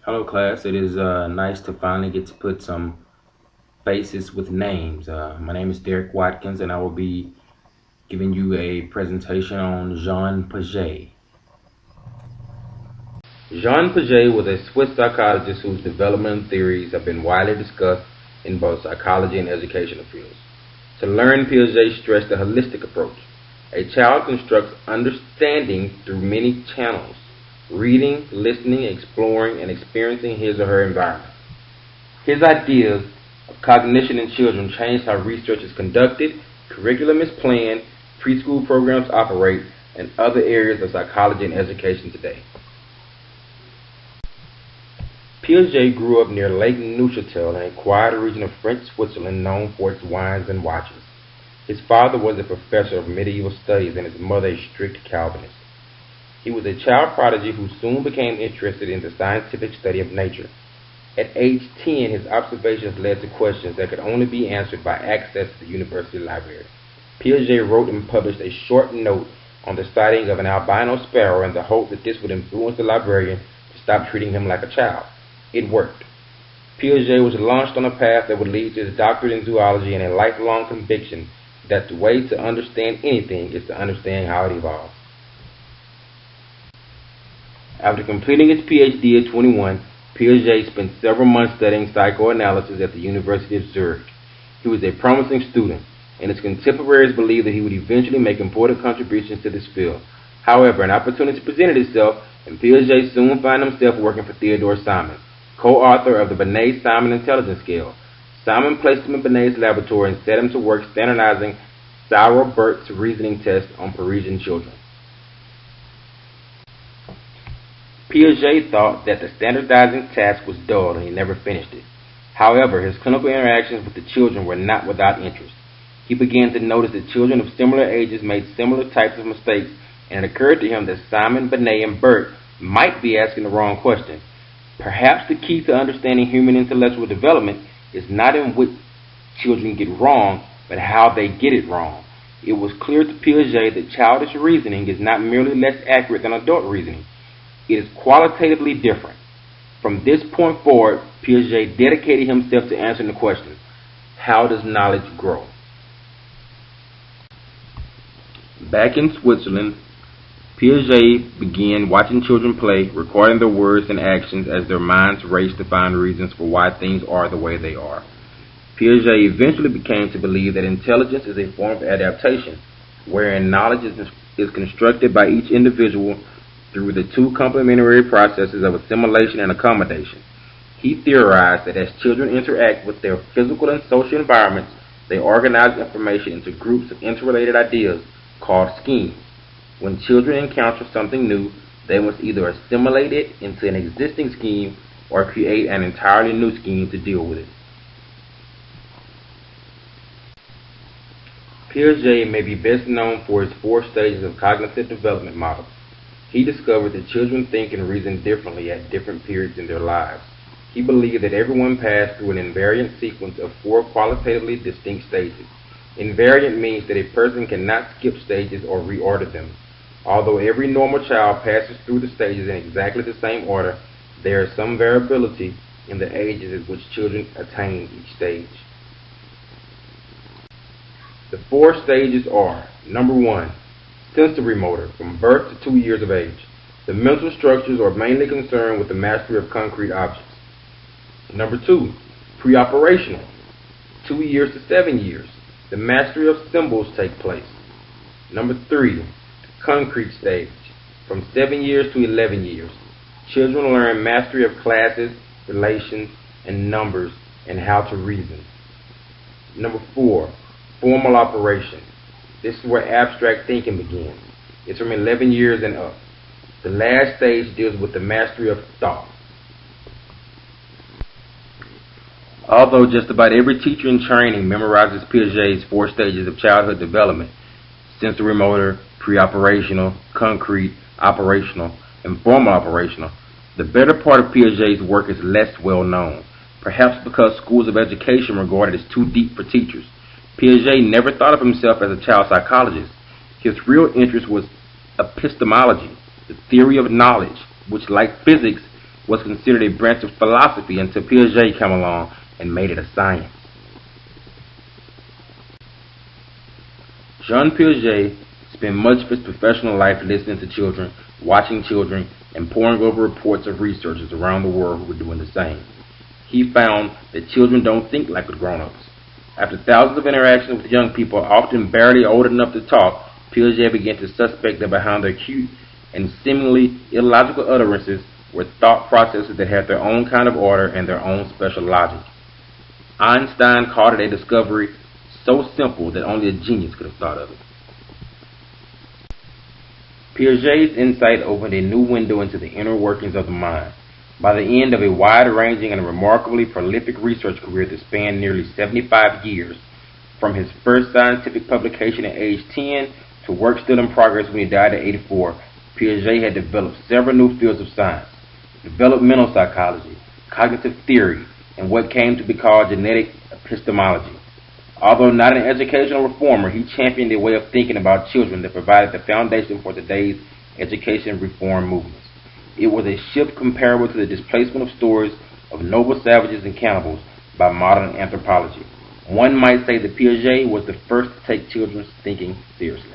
Hello, class. It is nice to finally get to put some faces with names. My name is Derek Watkins, and I will be giving you a presentation on Jean Piaget. Jean Piaget was a Swiss psychologist whose developmental theories have been widely discussed in both psychology and educational fields. To learn, Piaget stressed a holistic approach. A child constructs understanding through many channels: reading, listening, exploring, and experiencing his or her environment. His ideas of cognition in children changed how research is conducted, curriculum is planned, preschool programs operate, and other areas of psychology and education today. Piaget grew up near Lake Neuchâtel in a quiet region of French Switzerland known for its wines and watches. His father was a professor of medieval studies and his mother a strict Calvinist. He was a child prodigy who soon became interested in the scientific study of nature. At age 10, his observations led to questions that could only be answered by access to the university library. Piaget wrote and published a short note on the sighting of an albino sparrow in the hope that this would influence the librarian to stop treating him like a child. It worked. Piaget was launched on a path that would lead to his doctorate in zoology and a lifelong conviction that the way to understand anything is to understand how it evolves. After completing his PhD at 21, Piaget spent several months studying psychoanalysis at the University of Zurich. He was a promising student, and his contemporaries believed that he would eventually make important contributions to this field. However, an opportunity presented itself, and Piaget soon found himself working for Theodore Simon, co-author of the Binet-Simon Intelligence Scale. Simon placed him in Binet's laboratory and set him to work standardizing Sauer-Bert's reasoning test on Parisian children. Piaget thought that the standardizing task was dull and he never finished it. However, his clinical interactions with the children were not without interest. He began to notice that children of similar ages made similar types of mistakes, and it occurred to him that Simon, Binet, and Bert might be asking the wrong question. Perhaps the key to understanding human intellectual development is not in what children get wrong, but how they get it wrong. It was clear to Piaget that childish reasoning is not merely less accurate than adult reasoning. It is qualitatively different. From this point forward, Piaget dedicated himself to answering the question, how does knowledge grow? Back in Switzerland, Piaget began watching children play, recording their words and actions as their minds raced to find reasons for why things are the way they are. Piaget eventually became to believe that intelligence is a form of adaptation, wherein knowledge is constructed by each individual through the two complementary processes of assimilation and accommodation. He theorized that as children interact with their physical and social environments, they organize information into groups of interrelated ideas called schemes. When children encounter something new, they must either assimilate it into an existing scheme or create an entirely new scheme to deal with it. Piaget may be best known for his 4 stages of cognitive development model. He discovered that children think and reason differently at different periods in their lives. He believed that everyone passed through an invariant sequence of 4 qualitatively distinct stages. Invariant means that a person cannot skip stages or reorder them. Although every normal child passes through the stages in exactly the same order, there is some variability in the ages at which children attain each stage. The 4 stages are: number 1, sensory motor, from birth to 2 years of age. The mental structures are mainly concerned with the mastery of concrete objects. Number 2, pre-operational, 2 years to 7 years. The mastery of symbols take place. Number 3, concrete stage, from 7 years to 11 years. Children learn mastery of classes, relations, and numbers, and how to reason. Number 4, formal operation. This is where abstract thinking begins. It's from 11 years and up. The last stage deals with the mastery of thought. Although just about every teacher in training memorizes Piaget's 4 stages of childhood development: sensory motor, pre-operational, concrete, operational, and formal operational, the better part of Piaget's work is less well known, perhaps because schools of education regard it as too deep for teachers. Piaget never thought of himself as a child psychologist. His real interest was epistemology, the theory of knowledge, which, like physics, was considered a branch of philosophy until Piaget came along and made it a science. Jean Piaget spent much of his professional life listening to children, watching children, and poring over reports of researchers around the world who were doing the same. He found that children don't think like grown-ups. After thousands of interactions with young people, often barely old enough to talk, Piaget began to suspect that behind their cute and seemingly illogical utterances were thought processes that had their own kind of order and their own special logic. Einstein called it a discovery so simple that only a genius could have thought of it. Piaget's insight opened a new window into the inner workings of the mind. By the end of a wide-ranging and remarkably prolific research career that spanned nearly 75 years, from his first scientific publication at age 10 to work still in progress when he died at 84, Piaget had developed several new fields of science: developmental psychology, cognitive theory, and what came to be called genetic epistemology. Although not an educational reformer, he championed a way of thinking about children that provided the foundation for today's education reform movements. It was a shift comparable to the displacement of stories of noble savages and cannibals by modern anthropology. One might say that Piaget was the first to take children's thinking seriously.